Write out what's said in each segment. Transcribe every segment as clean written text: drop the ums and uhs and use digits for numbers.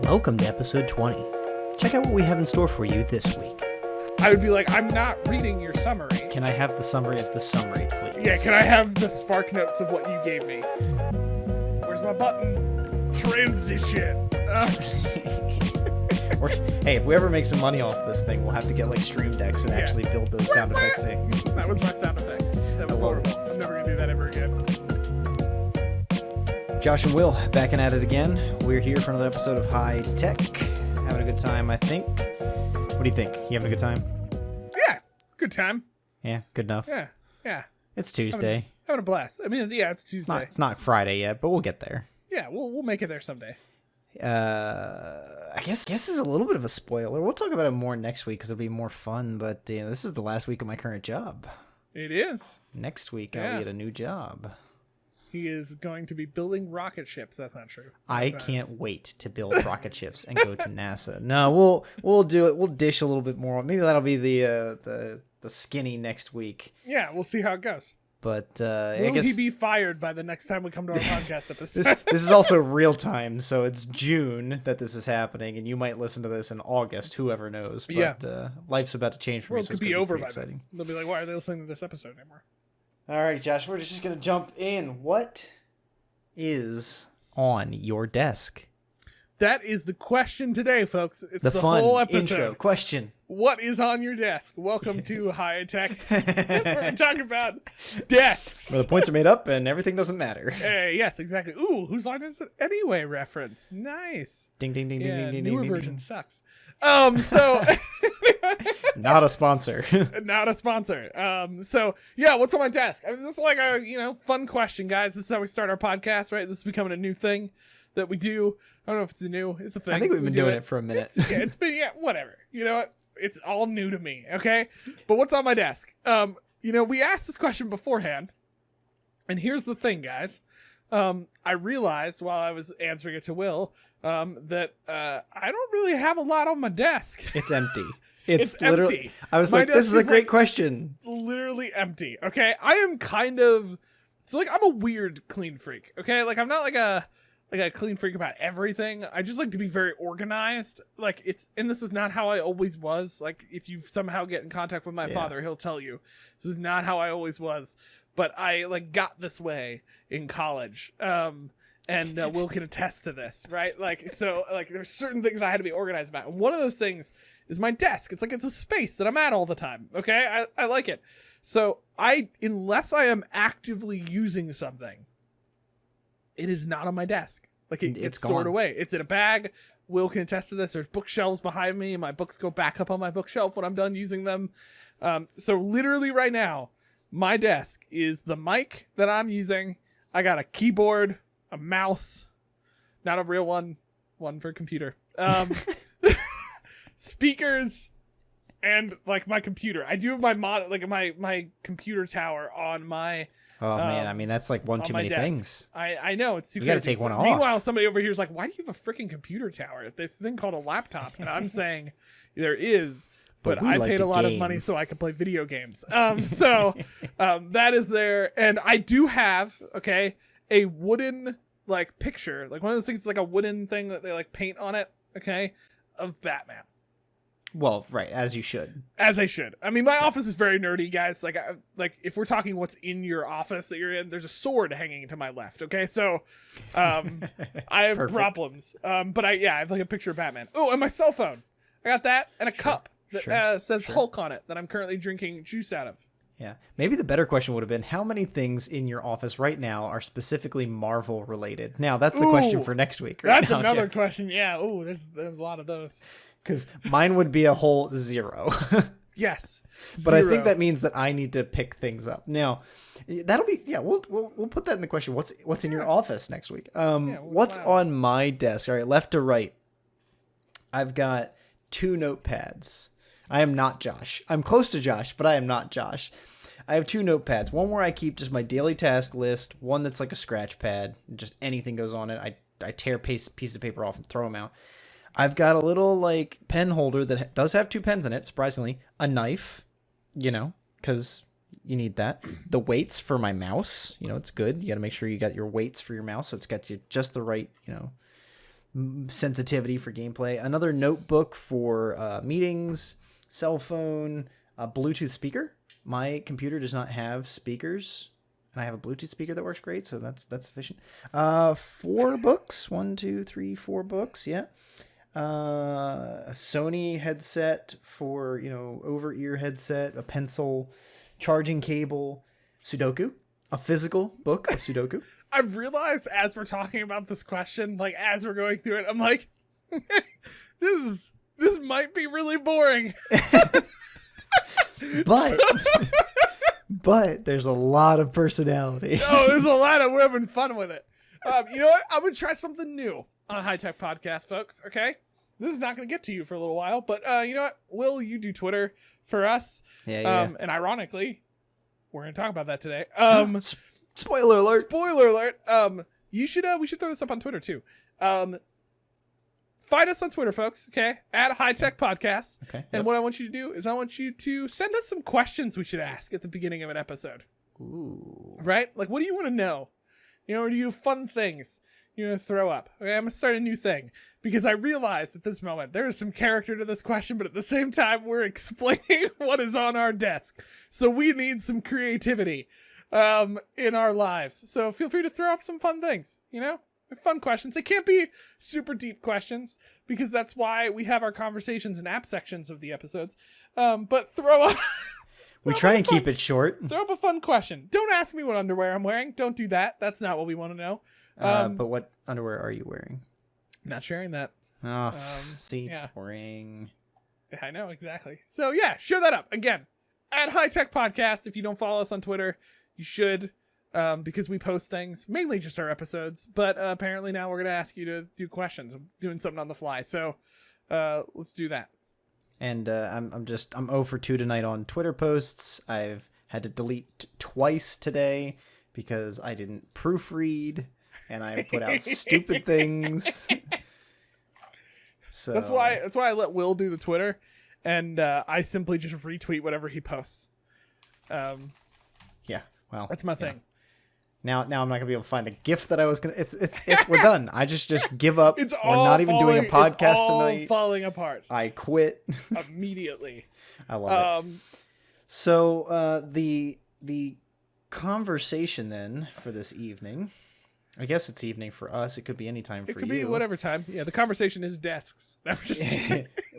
Welcome to episode 20. Check out what we have in store for you this week. I would be like, I'm not reading your summary. Can I have the summary of the summary, please? Yeah, can I have the spark notes of what you gave me? Where's my button? Transition. Hey, if we ever make some money off this thing, we'll have to get like Stream Decks and actually build those sound effects in. That was my sound effect. That was horrible. I'm never going to do that ever again. Josh and Will, back and at it again. We're here for another episode of High Tech. Having a good time, I think. What do you think? You having a good time? Yeah, good time. Yeah, good enough. Yeah. It's Tuesday. Having a blast. I mean, yeah, it's Tuesday. It's not Friday yet, but we'll get there. Yeah, we'll make it there someday. I guess this is a little bit of a spoiler. We'll talk about it more next week because it'll be more fun. But this is the last week of my current job. It is. Next week I'll get a new job. He is going to be building rocket ships. That's not true. I can't wait to build rocket ships and go to NASA. No, we'll do it. We'll dish a little bit more. Maybe that'll be the skinny next week. Yeah, we'll see how it goes. But I guess he be fired by the next time we come to our podcast episode? This is also real time, so it's June that this is happening, and you might listen to this in August. Whoever knows? But life's about to change for me. World could be over by then. They'll be like, "Why are they listening to this episode anymore?" All right, Josh, we're just gonna jump in. What is on your desk? That is the question today, folks. It's the fun whole episode. Intro question. What is on your desk? Welcome to High Tech. We're talking about desks. Where the points are made up and everything doesn't matter. Yes, exactly. Ooh, who's on this anyway? Reference. Nice. Ding ding ding ding ding ding. Newer ding, version ding. sucks. So not a sponsor. Not a sponsor. So yeah, what's on my desk? I mean, this is like a fun question, guys. This is how we start our podcast, right? This is becoming a new thing that we do. I don't know if it's it's a thing. I think we've been doing it for a minute. It's been whatever. You know what? It's all new to me, okay? But what's on my desk? We asked this question beforehand, and here's the thing, guys. I realized while I was answering it to Will that I don't really have a lot on my desk. It's empty. It's literally empty. I was like, this is a great question. Literally empty. Okay, I am kind of I'm a weird clean freak. Okay, like I'm not like a clean freak about everything. I just like to be very organized. And this is not how I always was. Like, if you somehow get in contact with my father, he'll tell you this is not how I always was. But I got this way in college. And Will can attest to this, right? There's certain things I had to be organized about. And one of those things is my desk. It's a space that I'm at all the time. Okay, I like it. So unless I am actively using something, it is not on my desk. It's stored away. It's in a bag. Will can attest to this. There's bookshelves behind me, and my books go back up on my bookshelf when I'm done using them. So literally right now, my desk is the mic that I'm using. I got a keyboard, a mouse, not a real one for computer. Speakers, and my computer. I do have my my computer tower on my. Oh man, I mean that's one too many things. I know, it's too crazy. You gotta take one off. Meanwhile, somebody over here is like, "Why do you have a freaking computer tower? This thing called a laptop?" And I'm saying, there is, but I paid a lot of money so I could play video games. That is there, and I do have a wooden picture, one of those things, a wooden thing that they paint on it, of Batman. Well, right, as you should. As I should. I mean, my office is very nerdy, guys. If we're talking what's in your office that you're in, there's a sword hanging to my left. Okay, so I have problems. But I have a picture of Batman. Oh, and my cell phone. I got that and a cup that says Hulk on it that I'm currently drinking juice out of. Yeah, maybe the better question would have been, how many things in your office right now are specifically Marvel related? Now, that's the question for next week. That's another question. Yeah. Oh, there's a lot of those. Because mine would be a whole 0. Yes. But I think that means that I need to pick things up. Now, that'll be we'll put that in the question. What's in your office next week? What's on my desk? All right, left to right. I've got 2 notepads. I am not Josh. I'm close to Josh, but I am not Josh. I have 2 notepads. One where I keep just my daily task list. One that's like a scratch pad. Just anything goes on it. I tear piece of paper off and throw them out. I've got a little pen holder that does have 2 pens in it, surprisingly. A knife, because you need that. The weights for my mouse, it's good. You got to make sure you got your weights for your mouse, so it's got you just the right, sensitivity for gameplay. Another notebook for meetings, cell phone, a Bluetooth speaker. My computer does not have speakers, and I have a Bluetooth speaker that works great, so that's sufficient. 4 books. 1, 2, 3, 4 books. Yeah. A Sony headset for, over-ear headset, a pencil, charging cable, Sudoku, a physical book of Sudoku. I've realized as we're talking about this question, like as we're going through it, I'm like, this might be really boring. But there's a lot of personality. Oh, there's a lot of, we're having fun with it. You know what? I'm going to try something new on a High Tech Podcast, folks. Okay. This is not going to get to you for a little while, but you know what? Will, you do Twitter for us? Yeah. And ironically, we're going to talk about that today. Spoiler alert. Spoiler alert. We should throw this up on Twitter too. Find us on Twitter, folks. Okay, at High Tech Podcast. Okay. And what I want you to do is I want you to send us some questions we should ask at the beginning of an episode. Ooh. Right? Like, what do you want to know? Or do you have fun things you want to throw up? Okay, I'm gonna start a new thing because I realized at this moment there is some character to this question, but at the same time we're explaining what is on our desk, so we need some creativity in our lives. So feel free to throw up some fun things. Fun questions. They can't be super deep questions because that's why we have our conversations and app sections of the episodes. But throw up. We try and keep it short. Throw up a fun question. Don't ask me what underwear I'm wearing. Don't do that. That's not what we want to know. But what underwear are you wearing? Not sharing that. Oh, boring. I know, exactly. So yeah, share that up. Again, at High Tech Podcast. If you don't follow us on Twitter, you should. Because we post things, mainly just our episodes, but apparently now we're going to ask you to do questions. I'm doing something on the fly, so let's do that. And I'm 0 for 2 tonight on Twitter posts. I've had to delete twice today because I didn't proofread, and I put out stupid things. So that's why I let Will do the Twitter, and I simply just retweet whatever he posts. Yeah, well, that's my thing. Now I'm not gonna be able to find the GIF that I was gonna. It's we're done. I just give up. It's we're not even doing a podcast tonight. Falling apart. I quit immediately. I love it. So the conversation then for this evening. I guess it's evening for us. It could be any time for you. It could be whatever time. Yeah, the conversation is desks.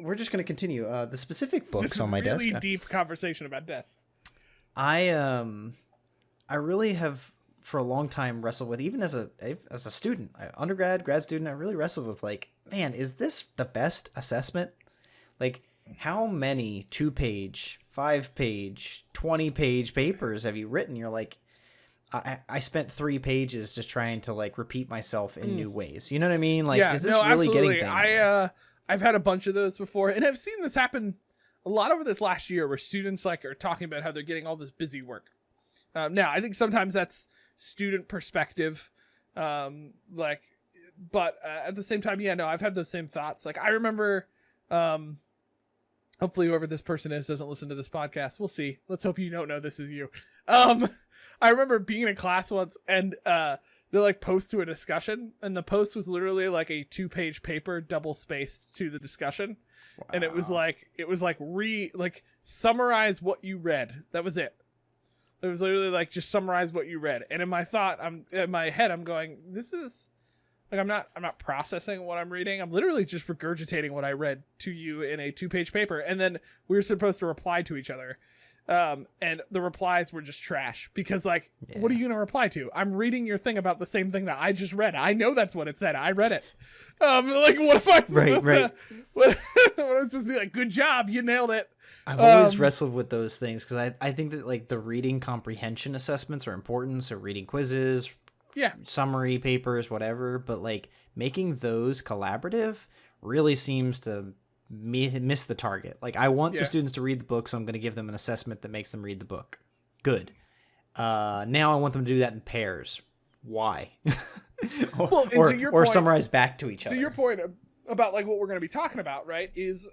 We're just gonna continue. The specific books on my desk. Really deep conversation about desks. I really have for a long time wrestled with, even as a student, undergrad, grad student, I really wrestled with like, man, is this the best assessment? Like, how many 2-page, 5-page, 20-page papers have you written? You're like, I spent 3 pages just trying to like repeat myself in new ways. You know what I mean? Like, is this really absolutely. getting things? I've had a bunch of those before, and I've seen this happen a lot over this last year where students like are talking about how they're getting all this busy work. Now, I think sometimes that's student perspective, but at the same time, I've had those same thoughts. Like, I remember, hopefully whoever this person is doesn't listen to this podcast. We'll see. Let's hope you don't know this is you. I remember being in a class once, and they like post to a discussion, and the post was literally like a 2-page paper double spaced to the discussion. Wow. And it was like summarize what you read. That was it. It was literally like, just summarize what you read. And in my head, I'm going, this is like, I'm not processing what I'm reading. I'm literally just regurgitating what I read to you in a 2-page paper. And then we were supposed to reply to each other. And the replies were just trash because what are you going to reply to? I'm reading your thing about the same thing that I just read. I know that's what it said. I read it. Like, what am I supposed to, what am I supposed to be like? Good job. You nailed it. I've always wrestled with those things because I think that like the reading comprehension assessments are important. So reading quizzes, summary papers, whatever. But like making those collaborative really seems to miss the target. Like, I want the students to read the book, so I'm going to give them an assessment that makes them read the book. Good. Now I want them to do that in pairs. Why? or summarize back to each other. To your point about like what we're going to be talking about, right, is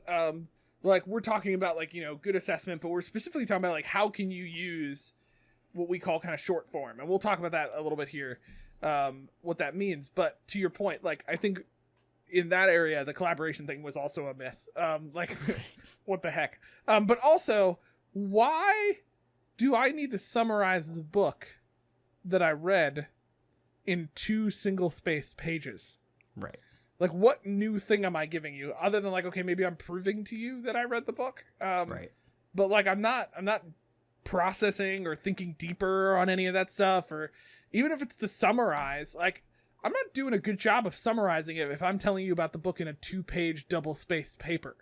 like we're talking about like, good assessment, but we're specifically talking about like how can you use what we call kind of short form, and we'll talk about that a little bit here, what that means. But to your point, like I think in that area, the collaboration thing was also a miss. Like, what the heck? But also, why do I need to summarize the book that I read in 2 single-spaced pages? Right. Like, what new thing am I giving you other than like, okay, maybe I'm proving to you that I read the book. Right. But like, I'm not processing or thinking deeper on any of that stuff, or even if it's to summarize, like, I'm not doing a good job of summarizing it if I'm telling you about the book in a 2-page double-spaced paper.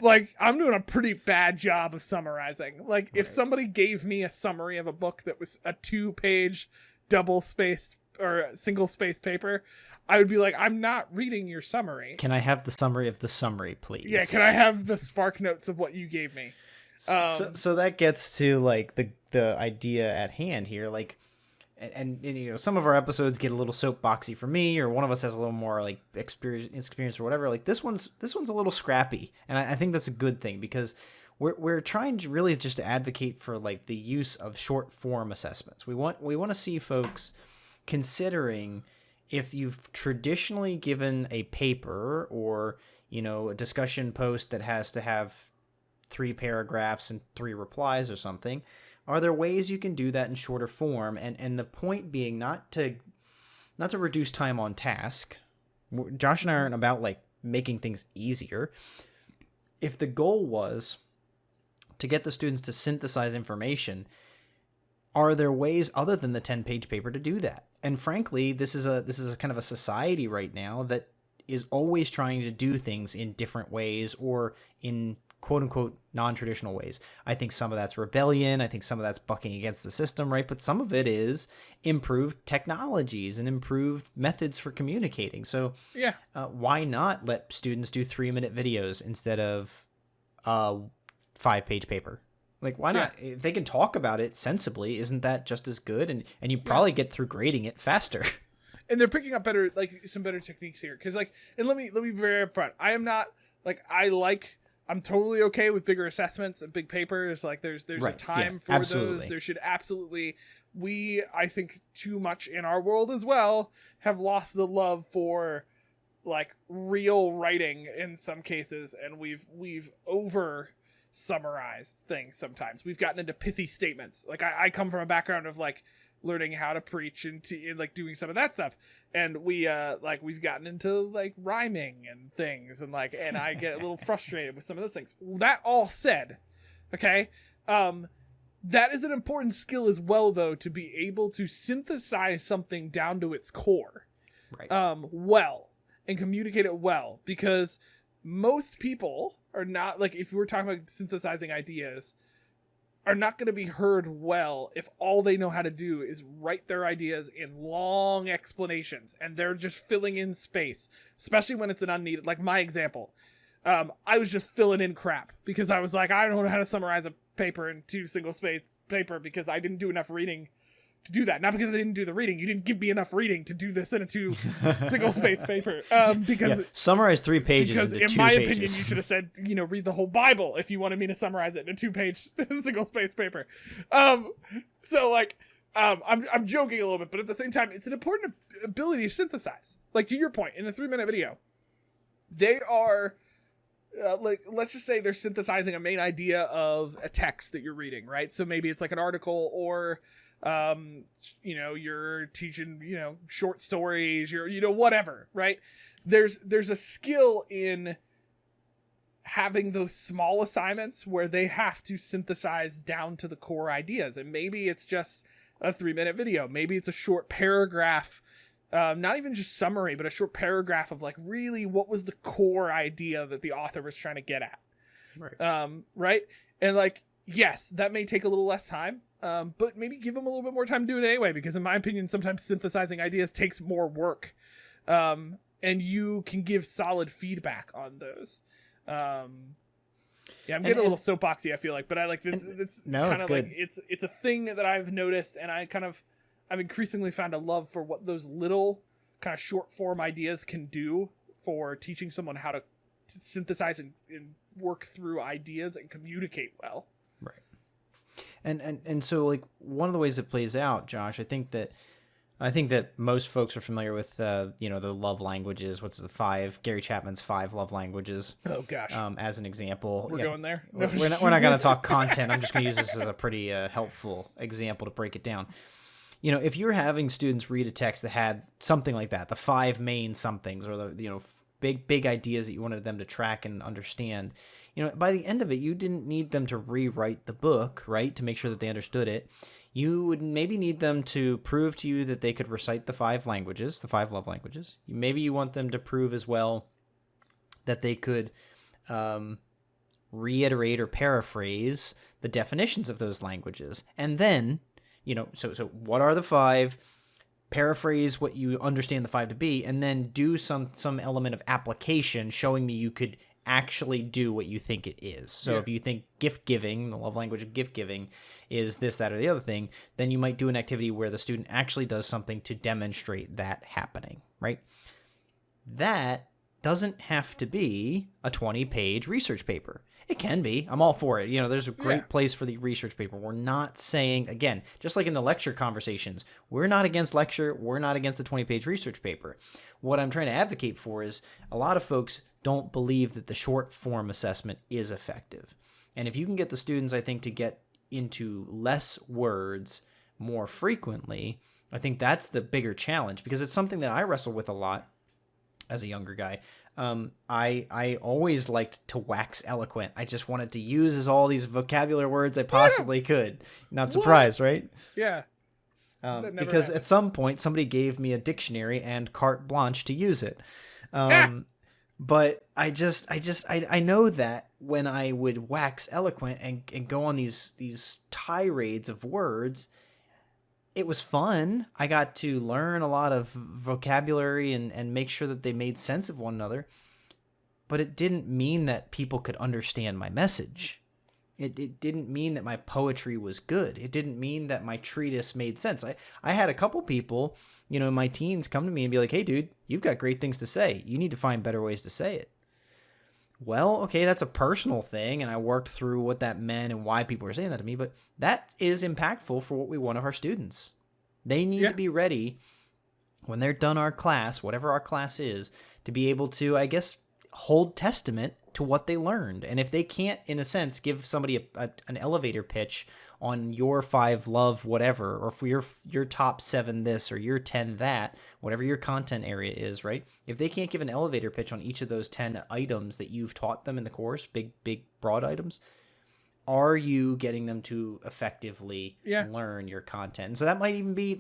Like, I'm doing a pretty bad job of summarizing. Like, if somebody gave me a summary of a book that was a 2-page double-spaced or single-spaced paper, I would be like, I'm not reading your summary. Can I have the summary of the summary, please? Yeah, can I have the spark notes of what you gave me? So that gets to like the idea at hand here, like, and you know, some of our episodes get a little soapboxy for me, or one of us has a little more like experience or whatever. Like this one's a little scrappy, and I think that's a good thing, because we're trying to really just to advocate for like the use of short form assessments. We want to see folks considering, if you've traditionally given a paper or, you know, a discussion post that has to have 3 paragraphs and 3 replies or something, are there ways you can do that in shorter form? And the point being not to reduce time on task. Josh and I aren't about like making things easier. If the goal was to get the students to synthesize information, are there ways other than the 10-page paper to do that? And frankly, this is a kind of a society right now that is always trying to do things in different ways, or in quote unquote non-traditional ways. I think some of that's rebellion. I think some of that's bucking against the system, right? But some of it is improved technologies and improved methods for communicating. So yeah, why not let students do 3-minute videos instead of 5-page paper? Like, why not? Yeah. If they can talk about it sensibly, isn't that just as good? And you probably get through grading it faster. And they're picking up some better techniques here. Cause like, and let me be very upfront. I am not like, I'm totally okay with bigger assessments and big papers. Like there's a time for those. There should absolutely, I think too much in our world as well, have lost the love for like real writing in some cases. And we've over summarized things sometimes. We've gotten into pithy statements. Like I come from a background of like learning how to preach and like doing some of that stuff, and we've gotten into like rhyming and things, and I get a little frustrated with some of those things. That all said, okay, that is an important skill as well, though, to be able to synthesize something down to its core, right? Well, and communicate it well, because most people are not, like, if we're talking about synthesizing ideas, are not going to be heard well if all they know how to do is write their ideas in long explanations and they're just filling in space, especially when it's an unneeded, like my example. I was just filling in crap because I was like, I don't know how to summarize a paper in 2 single space paper because I didn't do enough reading to do that. Not because I didn't do the reading. You didn't give me enough reading to do this in a 2 single space paper. Because summarize 3 pages. Because in my opinion, you should have said, read the whole Bible if you wanted me to summarize it in a 2-page single space paper. So like, I'm joking a little bit, but at the same time, it's an important ability to synthesize. Like, to your point, in a 3-minute video, they are like, let's just say they're synthesizing a main idea of a text that you're reading, right? So maybe it's like an article, or you're teaching, short stories, you're, whatever, right? There's a skill in having those small assignments where they have to synthesize down to the core ideas. And maybe it's just a 3-minute video. Maybe it's a short paragraph, not even just summary, but a short paragraph of like, really, what was the core idea that the author was trying to get at? Right. Right. And like, yes, that may take a little less time. But maybe give them a little bit more time to do it anyway, because in my opinion, sometimes synthesizing ideas takes more work. And you can give solid feedback on those. I'm getting a little soapboxy, I feel like, but I like this. It's kind of like, it's a thing that I've noticed, and I've increasingly found a love for what those little kind of short form ideas can do for teaching someone how to synthesize and work through ideas and communicate well. Right. And so like one of the ways it plays out, Josh, I think that I think that most folks are familiar with, the love languages. What's the 5? Gary Chapman's 5 love languages. Oh gosh. As an example, We're going there. No. We're not going to talk content. I'm just going to use this as a pretty helpful example to break it down. If you're having students read a text that had something like that, the 5 main somethings, or the big ideas that you wanted them to track and understand, by the end of it, you didn't need them to rewrite the book, right, to make sure that they understood it. You would maybe need them to prove to you that they could recite the 5 languages, the 5 love languages. Maybe you want them to prove as well that they could reiterate or paraphrase the definitions of those languages. And then, so what are the 5? Paraphrase what you understand the 5 to be, and then do some element of application showing me you could actually do what you think it is. So if you think gift giving, the love language of gift giving, is this, that, or the other thing, then you might do an activity where the student actually does something to demonstrate that happening, right? That doesn't have to be a 20-page research paper. It can be. I'm all for it. There's a great place for the research paper. We're not saying, again, just like in the lecture conversations, we're not against lecture. We're not against the 20-page research paper. What I'm trying to advocate for is a lot of folks don't believe that the short form assessment is effective. And if you can get the students, I think, to get into less words more frequently, I think that's the bigger challenge, because it's something that I wrestle with a lot as a younger guy. I always liked to wax eloquent. I just wanted to use as all these vocabulary words I possibly could. Not surprised, right? Yeah. Because at some point somebody gave me a dictionary and carte blanche to use it. But I know that when I would wax eloquent and go on these tirades of words, it was fun. I got to learn a lot of vocabulary and make sure that they made sense of one another. But it didn't mean that people could understand my message. It didn't mean that my poetry was good. It didn't mean that my treatise made sense. I had a couple people, in my teens come to me and be like, hey, dude, you've got great things to say. You need to find better ways to say it. Well, okay, that's a personal thing, and I worked through what that meant and why people were saying that to me, but that is impactful for what we want of our students. They need to be ready when they're done our class, whatever our class is, to be able to, I guess, hold testament to what they learned. And if they can't, in a sense, give somebody an elevator pitch on your 5 love whatever, or for your top 7 this or your 10 that, whatever your content area is, right? If they can't give an elevator pitch on each of those 10 items that you've taught them in the course, big broad items, are you getting them to effectively learn your content? And so that might even be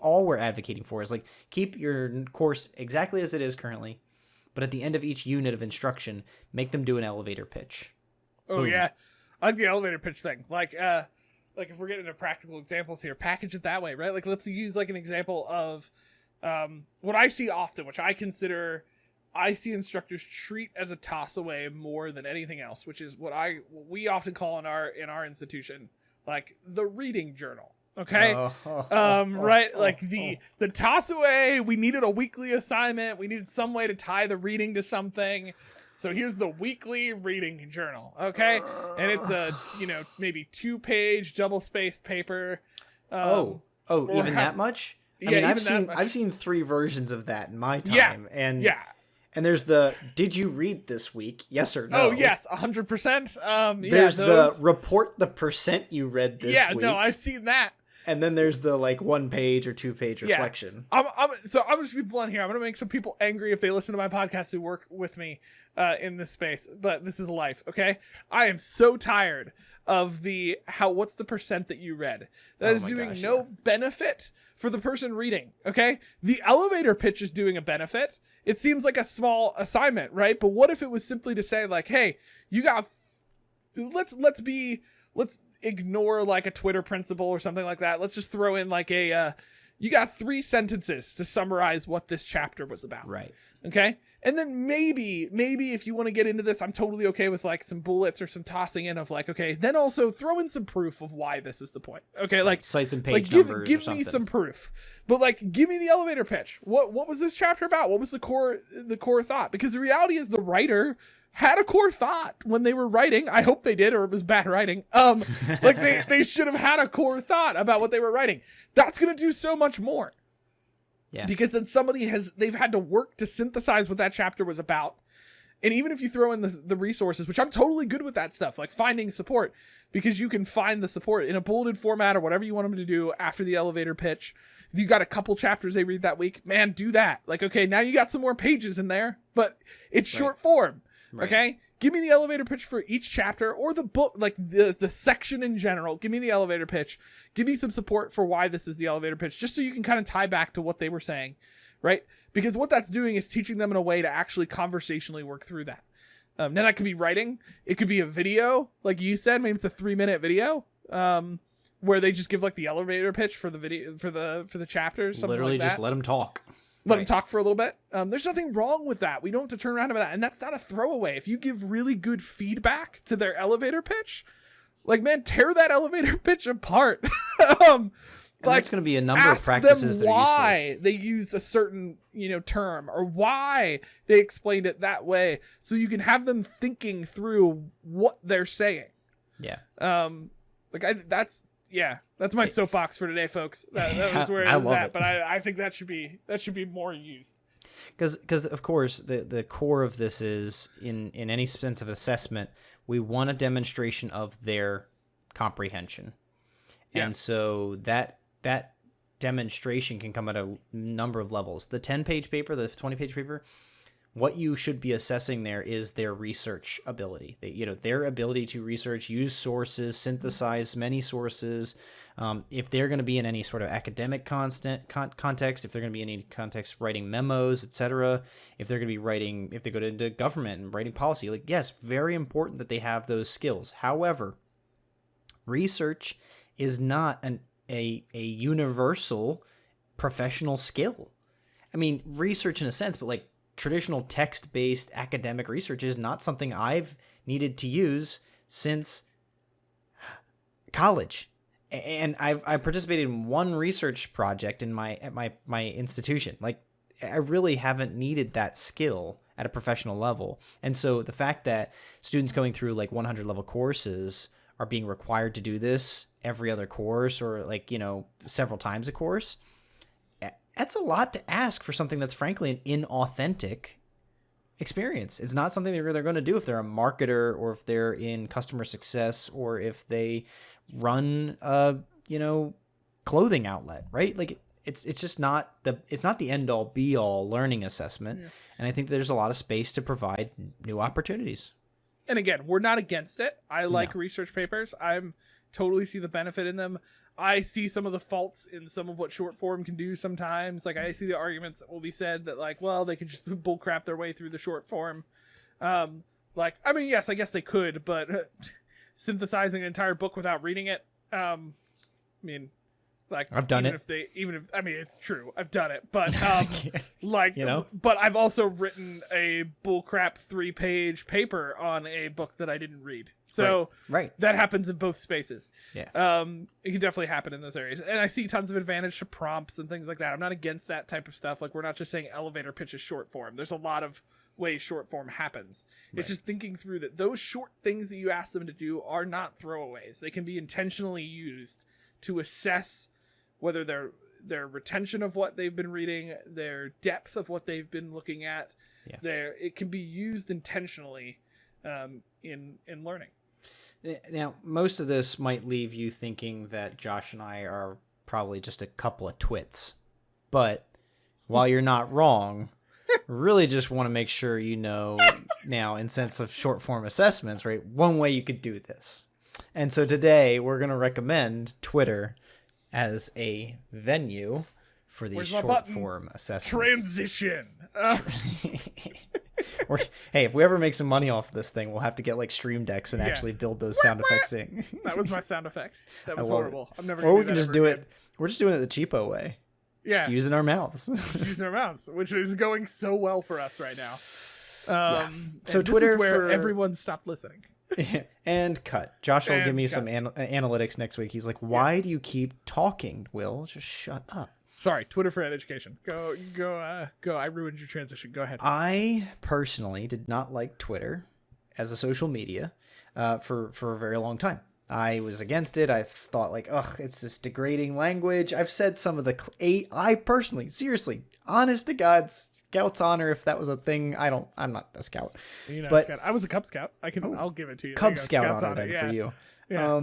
all we're advocating for, is like, keep your course exactly as it is currently, but at the end of each unit of instruction, make them do an elevator pitch. Oh, boom. Yeah. I like the elevator pitch thing. Like if we're getting into practical examples here, package it that way, right? Like, let's use like an example of what I see often, which I see instructors treat as a toss away more than anything else, which is what we often call in our institution, like the reading journal. Okay. Right. Like the toss away, we needed a weekly assignment. We needed some way to tie the reading to something. So here's the weekly reading journal. Okay. And it's a, maybe 2-page double-spaced paper. Even that much? I mean, I've seen 3 versions of that in my time. And there's the, did you read this week? Yes or no? Oh, yes, 100%. There's the report the percent you read this week. Yeah, no, I've seen that. And then there's the 1-page or 2-page reflection. I'm just be blunt here. I'm gonna make some people angry if they listen to my podcast who work with me in this space. But this is life, okay? I am so tired of what's the percent that you read? That is doing no benefit for the person reading, okay? The elevator pitch is doing a benefit. It seems like a small assignment, right? But what if it was simply to say like, hey, you got, let's ignore like a Twitter principle or something like that. Let's just throw in like you got 3 sentences to summarize what this chapter was about. Right. Okay. And then maybe if you want to get into this, I'm totally okay with like some bullets or some tossing in of like, okay, then also throw in some proof of why this is the point. Okay. Like cites and page numbers. Give me some proof, but like, give me the elevator pitch. What was this chapter about? What was the core thought? Because the reality is the writer had a core thought when they were writing. I hope they did, or it was bad writing. Like they should have had a core thought about what they were writing. That's going to do so much more. Yeah. Because then they've had to work to synthesize what that chapter was about. And even if you throw in the resources, which I'm totally good with that stuff, like finding support, because you can find the support in a bulleted format or whatever you want them to do after the elevator pitch. If you got a couple chapters they read that week, man, do that. Like, okay, now you got some more pages in there, but it's short form. Right. Okay? Give me the elevator pitch for each chapter or the book, like the section in general. Give me the elevator pitch. Give me some support for why this is the elevator pitch, just so you can kind of tie back to what they were saying. Right? Because what that's doing is teaching them in a way to actually conversationally work through that. Now that could be writing. It could be a video, like you said. Maybe it's a 3-minute video where they just give like the elevator pitch for the video for the chapters. Literally, like just let them talk. Let them talk for a little bit. There's nothing wrong with that. We don't have to turn around about that, and that's not a throwaway. If you give really good feedback to their elevator pitch, like man, tear that elevator pitch apart. Like, that's going to be a number of practices that are useful. Why they used a certain, term, or why they explained it that way, so you can have them thinking through what they're saying. Yeah. That's my soapbox for today, folks. That was where it was at. But I think that should be more used. Because of course the core of this is in any sense of assessment, we want a demonstration of their comprehension, and so that demonstration can come at a number of levels. The 10-page paper, the 20-page paper, what you should be assessing there is their research ability. Their ability to research, use sources, synthesize many sources. If they're going to be in any sort of academic context, if they're going to be in any context writing memos, etc., if they're going to be writing, if they go into government and writing policy, like, yes, very important that they have those skills. However, research is not a universal professional skill. I mean, research in a sense, but like traditional text-based academic research is not something I've needed to use since college. And I participated in one research project at my institution. Like, I really haven't needed that skill at a professional level. And so the fact that students going through like 100 level courses are being required to do this every other course, or like, several times a course, that's a lot to ask for something that's frankly an inauthentic experience. It's not something they're going to do if they're a marketer, or if they're in customer success, or if they run a, clothing outlet, right? Like, it's just not the end all be all learning assessment. Yeah. And I think there's a lot of space to provide new opportunities. And again, we're not against it. I like research papers. I'm totally see the benefit in them. I see some of the faults in some of what short form can do sometimes. Like, I see the arguments that will be said that, like, well, they could just bullcrap their way through the short form. Yes, I guess they could, but synthesizing an entire book without reading it, I've done it. It's true. I've done it, but but I've also written a bullcrap 3-page paper on a book that I didn't read. So right. That happens in both spaces. Yeah. It can definitely happen in those areas. And I see tons of advantage to prompts and things like that. I'm not against that type of stuff. Like, we're not just saying elevator pitch is short form. There's a lot of ways short form happens. Right. It's just thinking through that those short things that you ask them to do are not throwaways. They can be intentionally used to assess whether their retention of what they've been reading, their depth of what they've been looking at, it can be used intentionally in learning. Now, most of this might leave you thinking that Josh and I are probably just a couple of twits, but while you're not wrong, really just want to make sure you know now, in sense of short form assessments, right? One way you could do this. And so today we're going to recommend Twitter as a venue for these short form assessments. Transition. Hey, if we ever make some money off this thing, we'll have to get like Stream Decks and actually build those sound effects in. That was my sound effect. That was horrible. I'm never. Or we can just do it. We're just doing it the cheapo way. Yeah, just using our mouths. Using our mouths, which is going so well for us right now. So Twitter, is where everyone stopped listening. And cut. Josh will give me some analytics next week. He's like, why do you keep talking, Will? Just shut up. Sorry, Twitter for education. Go. I ruined your transition. Go ahead. I personally did not like Twitter as a social media for a very long time. I was against it. I thought like, ugh, it's this degrading language. I've said some of I personally, seriously, honest to God, Scout's honor, if that was a thing. I'm not a scout. You're not but a scout. I was a Cub Scout. I'll give it to you. Cub Scout honor then for you. Yeah.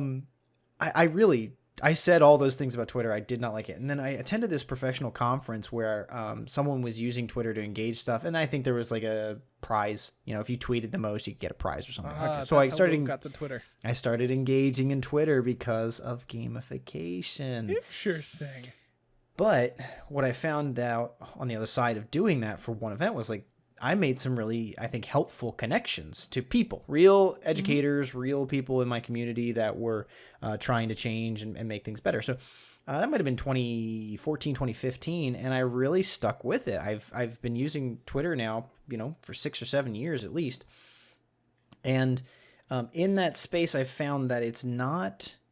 I said all those things about Twitter. I did not like it. And then I attended this professional conference where someone was using Twitter to engage stuff. And I think there was like a prize. If you tweeted the most, you could get a prize or something. So I got to Twitter. I started engaging in Twitter because of gamification. Interesting. But what I found out on the other side of doing that for one event was like, I made some really, I think, helpful connections to people, real educators, real people in my community that were trying to change and make things better. So that might have been 2014, 2015, and I really stuck with it. I've been using Twitter now, for 6 or 7 years at least. And in that space, I've found that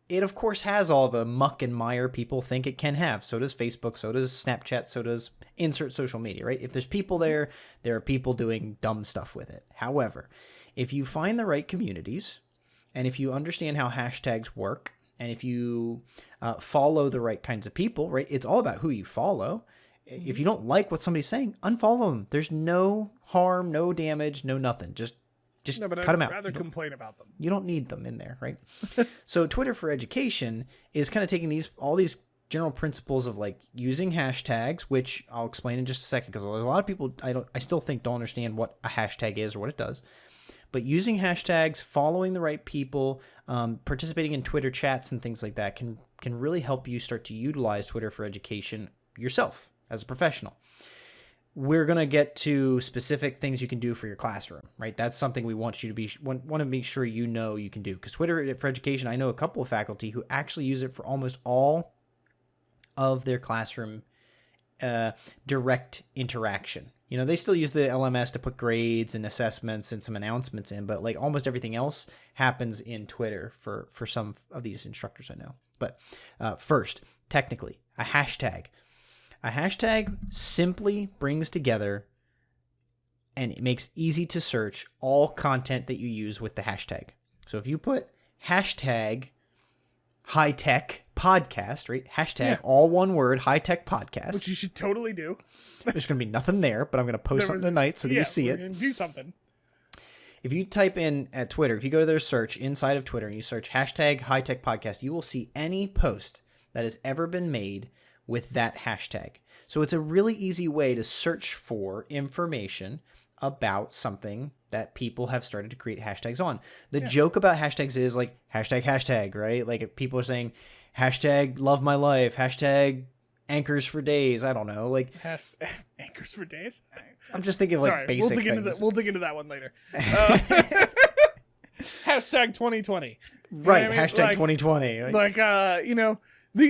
it of course has all the muck and mire people think it can have. So does Facebook, so does Snapchat, so does insert social media, right? If there's people there are people doing dumb stuff with it. However, if you find the right communities and if you understand how hashtags work and if you follow the right kinds of people, right? It's all about who you follow. If you don't like what somebody's saying, unfollow them. There's no harm, no damage, no nothing. Just cut them out. I'd rather complain about them. You don't need them in there, right? So Twitter for Education is kind of taking all these general principles of like using hashtags, which I'll explain in just a second because there's a lot of people I still think don't understand what a hashtag is or what it does. But using hashtags, following the right people, participating in Twitter chats and things like that can really help you start to utilize Twitter for Education yourself as a professional. We're going to get to specific things you can do for your classroom, right? That's something we want you to want to make sure you can do. Because Twitter for Education, I know a couple of faculty who actually use it for almost all of their classroom direct interaction. They still use the LMS to put grades and assessments and some announcements in, but like almost everything else happens in Twitter for some of these instructors I know. But first, technically, a hashtag. A hashtag simply brings together and it makes easy to search all content that you use with the hashtag. So if you put hashtag high tech podcast, right? Hashtag all one word, high tech podcast. Which you should totally do. There's going to be nothing there, but I'm going to post something tonight so that you see it. Do something. If you type in at Twitter, if you go to their search inside of Twitter and you search hashtag high tech podcast, you will see any post that has ever been made with that hashtag. So it's a really easy way to search for information about something that people have started to create hashtags on. The joke about hashtags is like hashtag, right? Like if people are saying hashtag love my life, hashtag anchors for days. I don't know. Like anchors for days? I'm just thinking of like basic things. We'll dig into that one later. Hashtag 2020. Right. Hashtag 2020.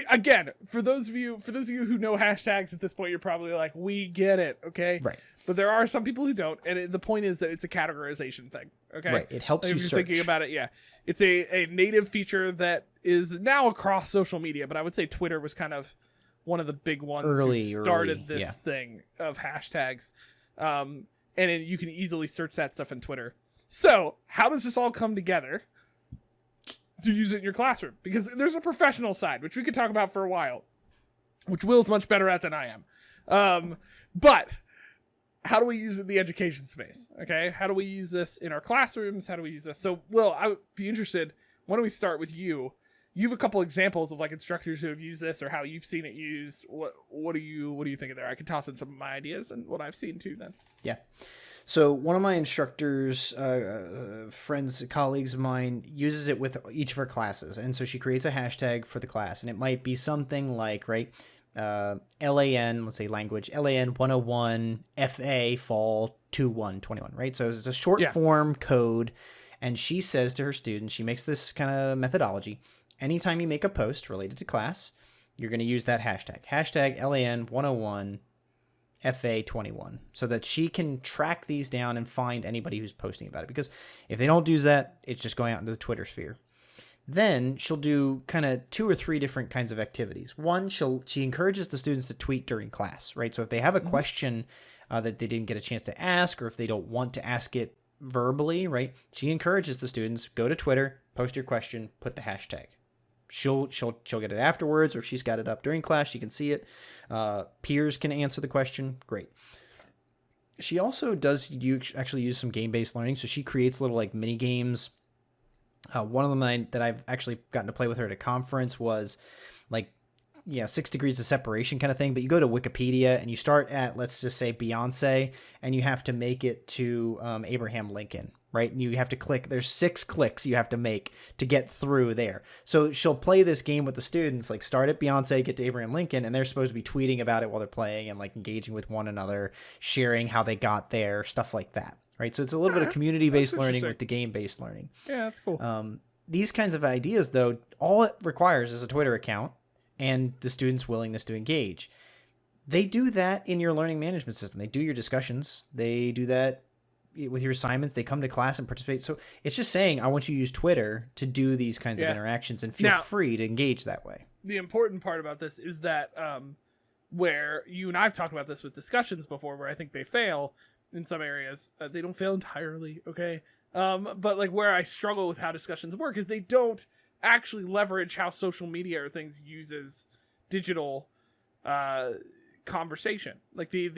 Again, for those of you who know hashtags at this point, you're probably like, we get it, okay? Right. But there are some people who don't, and the point is that it's a categorization thing, okay? Right. It helps you if you're search. Thinking about it, yeah. It's a native feature that is now across social media, but I would say Twitter was kind of one of the big ones who started this thing of hashtags. And you can easily search that stuff in Twitter. So, how does this all come together to use it in your classroom? Because there's a professional side, which we could talk about for a while, which Will's much better at than I am. But how do we use it in the education space? Okay, how do we use this in our classrooms? How do we use this? So, Will, I would be interested. Why don't we start with you? You have a couple examples of like instructors who have used this or how you've seen it used. What do you think of there? I can toss in some of my ideas and what I've seen too. Then, yeah. So one of my instructors, friends, colleagues of mine, uses it with each of her classes. And so she creates a hashtag for the class. And it might be something like, right, LAN, let's say language, LAN 101 FA fall 2121, right? So it's a short form code. And she says to her students, she makes this kind of methodology. Anytime you make a post related to class, you're going to use that hashtag. Hashtag LAN 101 FA21, so that she can track these down and find anybody who's posting about it. Because if they don't do that, it's just going out into the Twitter sphere. Then she'll do kind of 2 or 3 different kinds of activities. One, she encourages the students to tweet during class, right? So if they have a question that they didn't get a chance to ask, or if they don't want to ask it verbally, right? She encourages the students, go to Twitter, post your question, put the hashtag. She'll get it afterwards, or if she's got it up during class, she can see it. Peers can answer the question. Great. She also does actually use some game-based learning. So she creates little like mini games. One of them that I've actually gotten to play with her at a conference was like, 6 degrees of separation kind of thing. But you go to Wikipedia and you start at, let's just say, Beyonce, and you have to make it to Abraham Lincoln. Right? And you have to click, there's 6 clicks you have to make to get through there. So she'll play this game with the students, like start at Beyonce, get to Abraham Lincoln, and they're supposed to be tweeting about it while they're playing and like engaging with one another, sharing how they got there, stuff like that. Right? So it's a little bit of community-based learning with the game-based learning. Yeah, that's cool. These kinds of ideas, though, all it requires is a Twitter account and the student's willingness to engage. They do that in your learning management system. They do your discussions. They do that with your assignments. They come to class and participate. So it's just saying, I want you to use Twitter to do these kinds of interactions and feel free to engage that way. The important part about this is that where you and I've talked about this with discussions before, where I think they fail in some areas. They don't fail entirely, okay? But like where I struggle with how discussions work is they don't actually leverage how social media or things uses digital conversation. Like they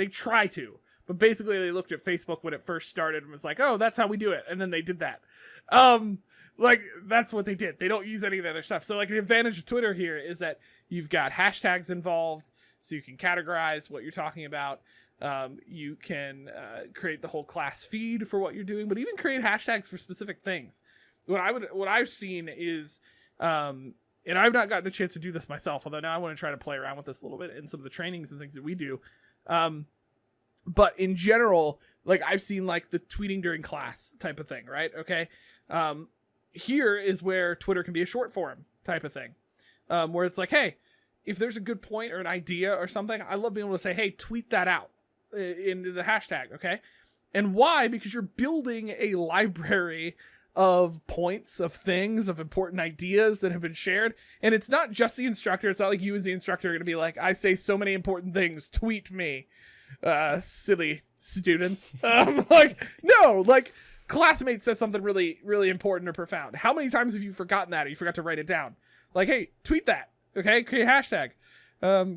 try to. But basically, they looked at Facebook when it first started and was like, "Oh, that's how we do it," and then they did that. Like that's what they did. They don't use any of the other stuff. So, like the advantage of Twitter here is that you've got hashtags involved, so you can categorize what you're talking about. You can create the whole class feed for what you're doing, but even create hashtags for specific things. What I've seen is, and I've not gotten a chance to do this myself, although now I want to try to play around with this a little bit in some of the trainings and things that we do. But in general, like I've seen like the tweeting during class type of thing, right? Okay. Here is where Twitter can be a short form type of thing, where it's like, hey, if there's a good point or an idea or something, I love being able to say, hey, tweet that out into the hashtag. Okay. And why? Because you're building a library of points, of things, of important ideas that have been shared. And it's not just the instructor. It's not like you as the instructor are going to be like, I say so many important things, tweet me. Silly students. Like, no, like classmate says something really, really important or profound. How many times have you forgotten that or you forgot to write it down? Like, hey, tweet that. Okay, create a hashtag.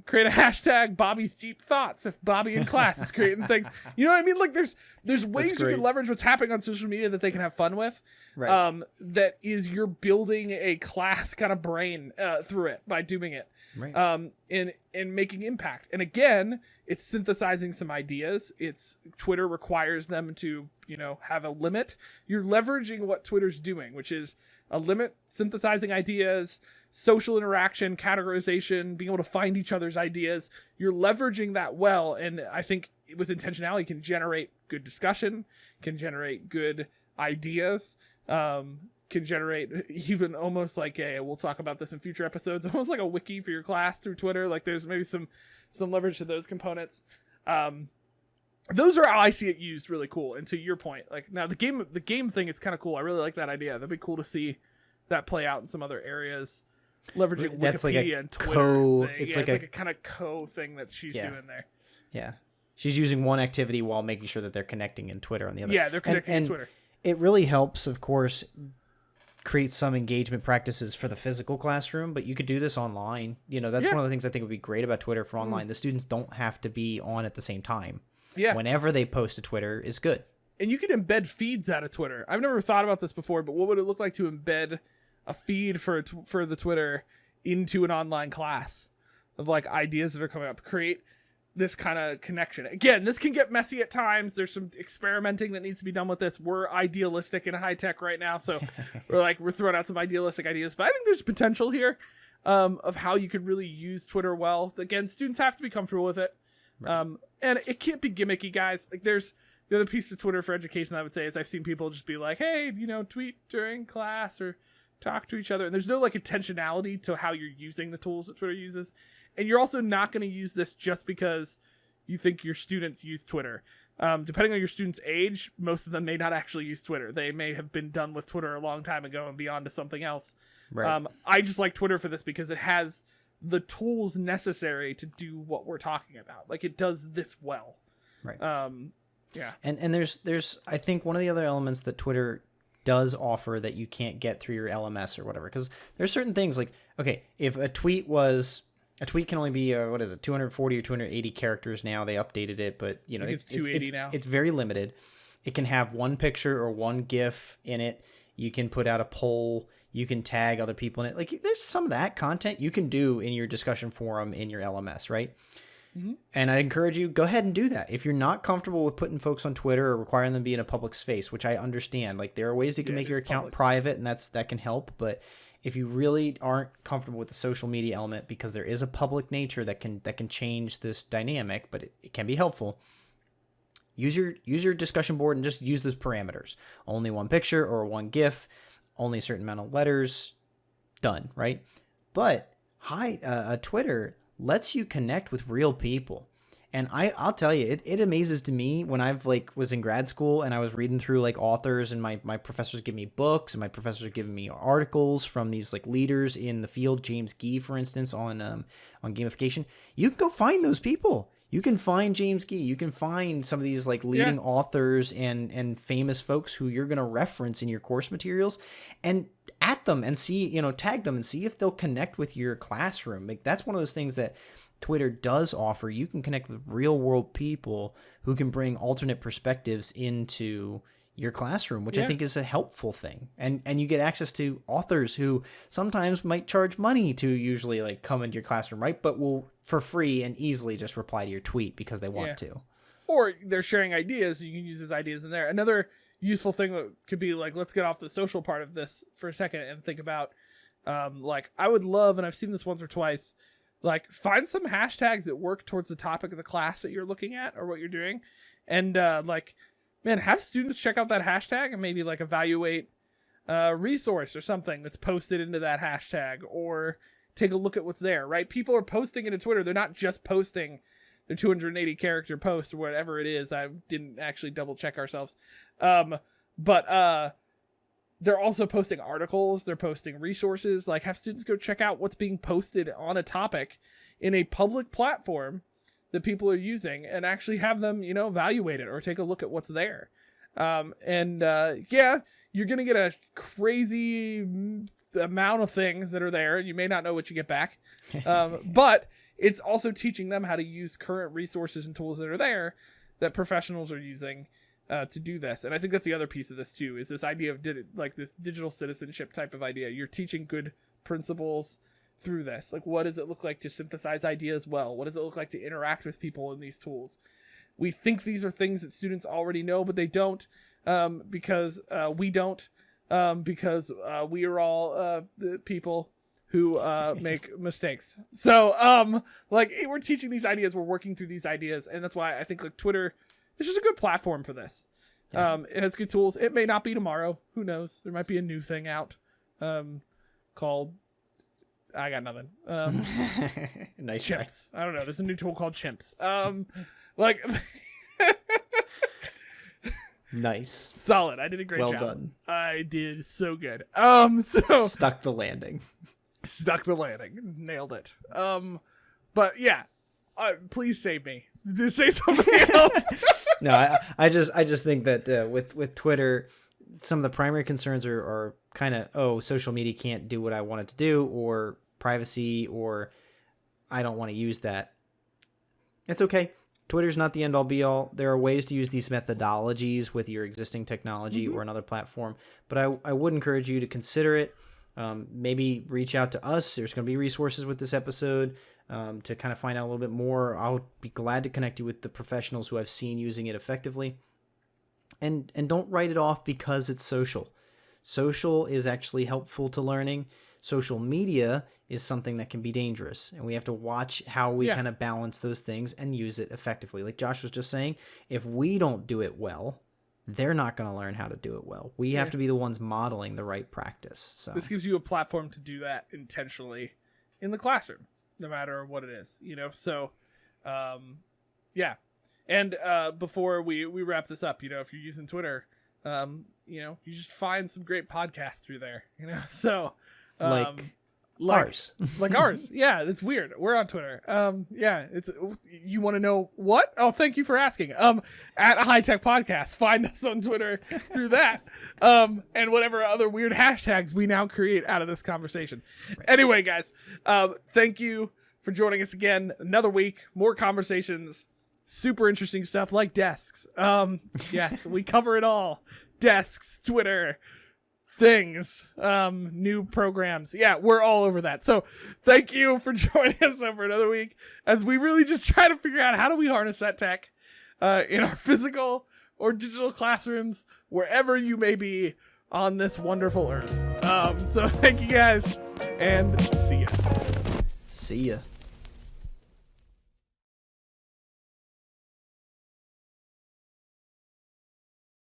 Create a hashtag Bobby's deep thoughts if Bobby in class is creating things. You know what I mean? Like there's ways you can leverage what's happening on social media that they can have fun with. Right. That is, you're building a class kind of brain through it by doing it. Right. And making impact. And again, it's synthesizing some ideas. Twitter requires them to, have a limit. You're leveraging what Twitter's doing, which is a limit, synthesizing ideas, social interaction, categorization, being able to find each other's ideas. You're leveraging that well, and I think with intentionality can generate good discussion, can generate good ideas, can generate even almost like we'll talk about this in future episodes, almost like a wiki for your class through Twitter. Like there's maybe some leverage to those components. Those are how I see it used really cool. And to your point, like now the game thing is kind of cool. I really like that idea. That'd be cool to see that play out in some other areas. Leveraging that's Wikipedia like and Twitter thing. It's like a kind of thing that she's doing there. Yeah. She's using one activity while making sure that they're connecting in Twitter on the other. Yeah, they're connecting in Twitter. It really helps, of course, create some engagement practices for the physical classroom, but you could do this online. That's one of the things I think would be great about Twitter for online. The students don't have to be on at the same time. Yeah. Whenever they post to Twitter is good. And you can embed feeds out of Twitter. I've never thought about this before, but what would it look like to embed a feed for the Twitter into an online class of like ideas that are coming up? Create this kind of connection. Again, this can get messy at times. There's some experimenting that needs to be done with this. We're idealistic and high tech right now, so we're throwing out some idealistic ideas. But I think there's potential here of how you could really use Twitter well. Again, students have to be comfortable with it, and it can't be gimmicky, guys. Like there's the other piece of Twitter for education I would say is I've seen people just be like, hey, tweet during class or talk to each other, and there's no like intentionality to how you're using the tools that Twitter uses. And you're also not going to use this just because you think your students use Twitter. Depending on your student's age, most of them may not actually use Twitter. They may have been done with Twitter a long time ago and be on to something else. Right. I just like Twitter for this because it has the tools necessary to do what we're talking about. Like it does this well. Right. Yeah. And there's I think one of the other elements that Twitter does offer that you can't get through your LMS or whatever. Because there's certain things like, okay, if a tweet can only be 240 or 280 characters now. They updated it, but it's 280 now. It's very limited. It can have one picture or one GIF in it. You can put out a poll. You can tag other people in it. Like, there's some of that content you can do in your discussion forum in your LMS, right? Mm-hmm. And I encourage you, go ahead and do that. If you're not comfortable with putting folks on Twitter or requiring them to be in a public space, which I understand, like, there are ways you can make your account private, and that can help. But if you really aren't comfortable with the social media element, because there is a public nature that can change this dynamic, but it can be helpful. Use your discussion board and just use those parameters. Only one picture or one GIF, only a certain amount of letters, done, right? But Twitter lets you connect with real people. And I'll tell you, it amazes to me when I've was in grad school and I was reading through authors, and my professors give me books, and my professors are giving me articles from these leaders in the field. James Gee, for instance, on gamification. You can go find those people. You can find James Gee. You can find some of these leading authors and famous folks who you're going to reference in your course materials, and at them and see, tag them and see if they'll connect with your classroom. That's one of those things that Twitter does offer. You can connect with real world people who can bring alternate perspectives into your classroom, which I think is a helpful thing. And you get access to authors who sometimes might charge money to usually come into your classroom, right? But will for free and easily just reply to your tweet because they want to. Or they're sharing ideas, so you can use those ideas in there. Another useful thing that could be let's get off the social part of this for a second and think about I would love, and I've seen this once or twice, find some hashtags that work towards the topic of the class that you're looking at or what you're doing, and have students check out that hashtag and maybe evaluate a resource or something that's posted into that hashtag, or take a look at what's there, right? People are posting into Twitter. They're not just posting their 280 character post or whatever it is. I didn't actually double check ourselves. But they're also posting articles. They're posting resources. Have students go check out what's being posted on a topic in a public platform that people are using, and actually have them, evaluate it or take a look at what's there. You're going to get a crazy amount of things that are there. You may not know what you get back. But it's also teaching them how to use current resources and tools that are there that professionals are using to do this. And I think that's the other piece of this too, is this idea of this digital citizenship type of idea. You're teaching good principles through this. What does it look like to synthesize ideas well? What does it look like to interact with people in these tools? We think these are things that students already know, but they don't, because we don't, because we are all people who make mistakes. So we're teaching these ideas, we're working through these ideas, and that's why I think Twitter is just a good platform for this. It has good tools. It may not be tomorrow. Who knows? There might be a new thing out called, I got nothing. Nice chimps. I don't know. There's a new tool called chimps. Nice. Solid. I did a great job. Well done. I did so good. So stuck the landing. Nailed it. But yeah, please save me. Say something else. No, I just think that with Twitter, some of the primary concerns are kind of, social media can't do what I want it to do, or privacy, or I don't want to use that. It's okay. Twitter's not the end all be all. There are ways to use these methodologies with your existing technology or another platform, but I would encourage you to consider it. Maybe reach out to us. There's going to be resources with this episode to kind of find out a little bit more. I'll be glad to connect you with the professionals who I've seen using it effectively. And don't write it off because it's social. Social is actually helpful to learning. Social media is something that can be dangerous, and we have to watch how we kind of balance those things and use it effectively. Like Josh was just saying, if we don't do it well, they're not going to learn how to do it well. We have to be the ones modeling the right practice. So this gives you a platform to do that intentionally in the classroom, no matter what it is, So, And before we wrap this up, if you're using Twitter, you just find some great podcasts through there, So, Ours. Like ours. Yeah, it's weird. We're on Twitter. Yeah, it's you want to know what? Oh, thank you for asking. At High Tech Podcast. Find us on Twitter through that. And whatever other weird hashtags we now create out of this conversation. Anyway, guys, thank you for joining us again. Another week, more conversations, super interesting stuff like desks. Yes, we cover it all. Desks, Twitter, things, new programs. Yeah, we're all over that. So thank you for joining us over another week as we really just try to figure out how do we harness that tech in our physical or digital classrooms, wherever you may be on this wonderful earth. So thank you guys, and see ya. See ya.